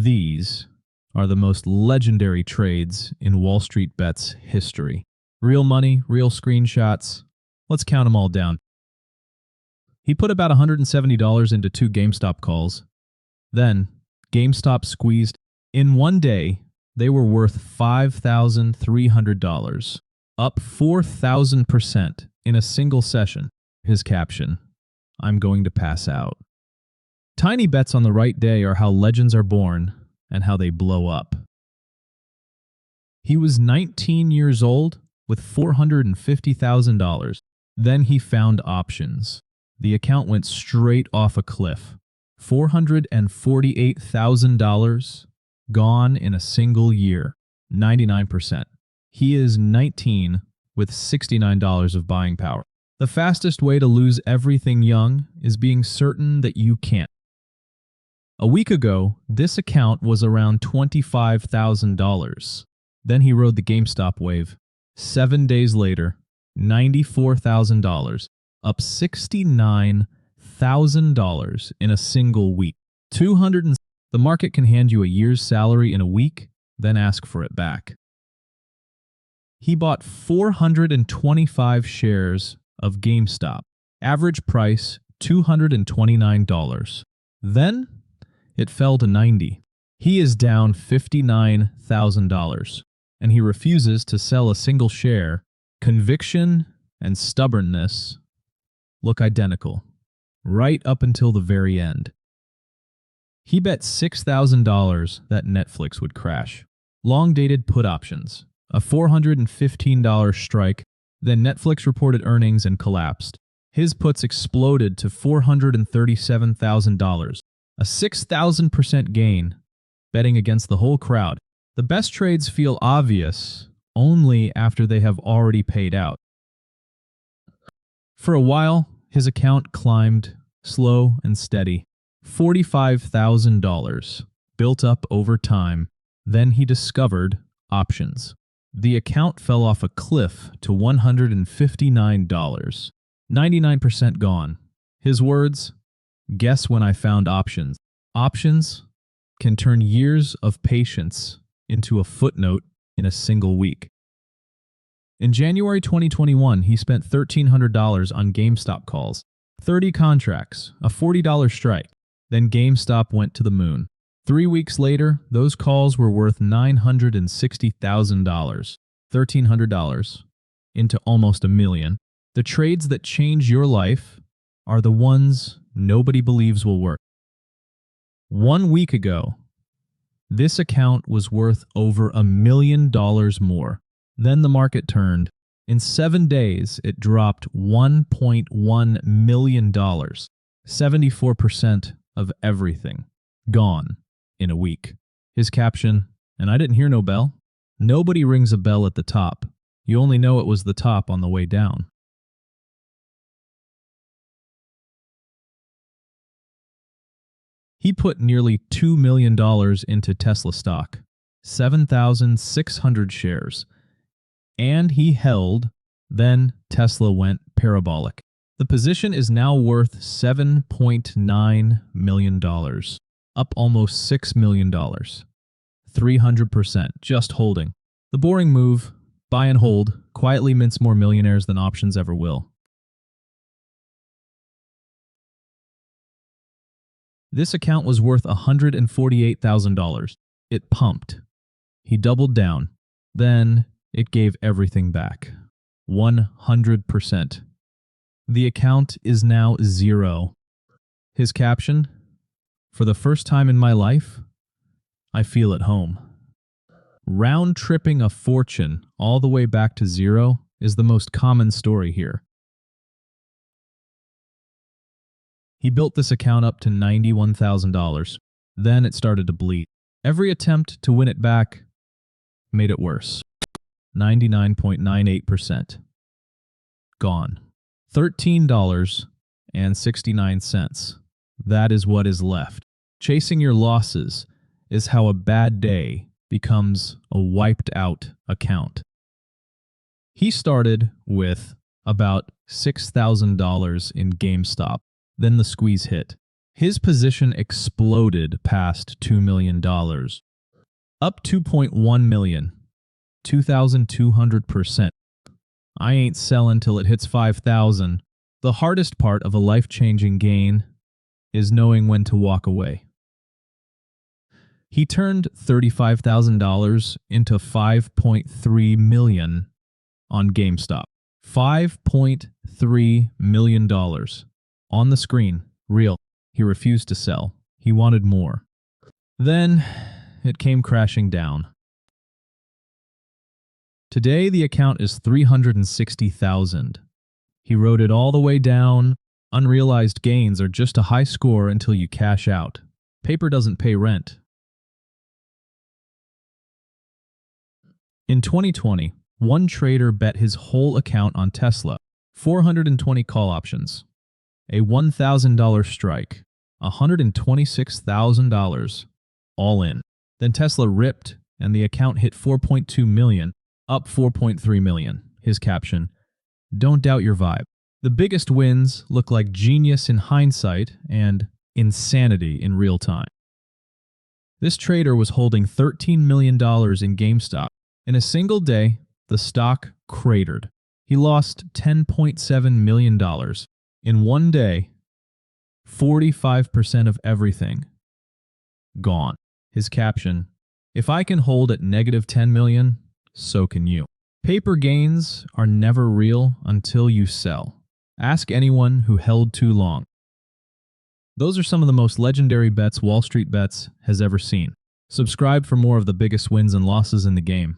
These are the most legendary trades in Wall Street Bets history. Real money, real screenshots. Let's count them all down. He put about $170 into 2 GameStop calls. Then, GameStop squeezed. In one day, they were worth $5,300, up 4,000% in a single session. His caption, "I'm going to pass out." Tiny bets on the right day are how legends are born and how they blow up. He was 19 years old with $450,000. Then he found options. The account went straight off a cliff. $448,000 gone in a single year, 99%. He is 19 with $69 of buying power. The fastest way to lose everything young is being certain that you can't. A week ago, this account was around $25,000. Then he rode the GameStop wave. 7 days later, $94,000, up $69,000 in a single week. The market can hand you a year's salary in a week, then ask for it back. He bought 425 shares of GameStop. Average price, $229. Then it fell to $90. He is down $59,000, and he refuses to sell a single share. Conviction and stubbornness look identical, right up until the very end. He bet $6,000 that Netflix would crash. Long-dated put options, a $415 strike, then Netflix reported earnings and collapsed. His puts exploded to $437,000, a 6,000% gain, betting against the whole crowd. The best trades feel obvious only after they have already paid out. For a while, his account climbed, slow and steady. $45,000 built up over time. Then he discovered options. The account fell off a cliff to $159, 99% gone. His words, "Guess when I found options." Options can turn years of patience into a footnote in a single week. In January 2021, he spent $1,300 on GameStop calls, 30 contracts, a $40 strike. Then GameStop went to the moon. 3 weeks later, those calls were worth $960,000, $1,300, into almost $1 million. The trades that change your life are the ones nobody believes will work. 1 week ago, this account was worth over $1 million more. Then the market turned. In 7 days, it dropped $1.1 million, 74% of everything, gone in a week. His caption, "And I didn't hear no bell." Nobody rings a bell at the top. You only know it was the top on the way down. He put nearly $2 million into Tesla stock, 7,600 shares, and he held. Then Tesla went parabolic. The position is now worth $7.9 million, up almost $6 million, 300%, just holding. The boring move, buy and hold, quietly mints more millionaires than options ever will. This account was worth $148,000. It pumped. He doubled down. Then it gave everything back. 100%. The account is now zero. His caption, "For the first time in my life, I feel at home." Round-tripping a fortune all the way back to zero is the most common story here. He built this account up to $91,000. Then it started to bleed. Every attempt to win it back made it worse. 99.98%. Gone. $13.69. That is what is left. Chasing your losses is how a bad day becomes a wiped-out account. He started with about $6,000 in GameStop. Then the squeeze hit. His position exploded past $2 million. Up 2.1 million, 2,200%. I ain't selling till it hits 5,000. The hardest part of a life-changing gain is knowing when to walk away. He turned $35,000 into $5.3 million on GameStop. $5.3 million. On the screen, real. He refused to sell. He wanted more. Then it came crashing down. Today the account is $360,000. He wrote it all the way down. Unrealized gains are just a high score until you cash out. Paper doesn't pay rent. In 2020, one trader bet his whole account on Tesla, 420 call options, a $1,000 strike, $126,000, all in. Then Tesla ripped and the account hit 4.2 million, up 4.3 million. His caption, "Don't doubt your vibe." The biggest wins look like genius in hindsight and insanity in real time. This trader was holding $13 million in GameStop. In a single day, the stock cratered. He lost $10.7 million. In one day, 45% of everything gone. His caption, "If I can hold at negative 10 million, so can you." Paper gains are never real until you sell. Ask anyone who held too long. Those are some of the most legendary bets Wall Street Bets has ever seen. Subscribe for more of the biggest wins and losses in the game.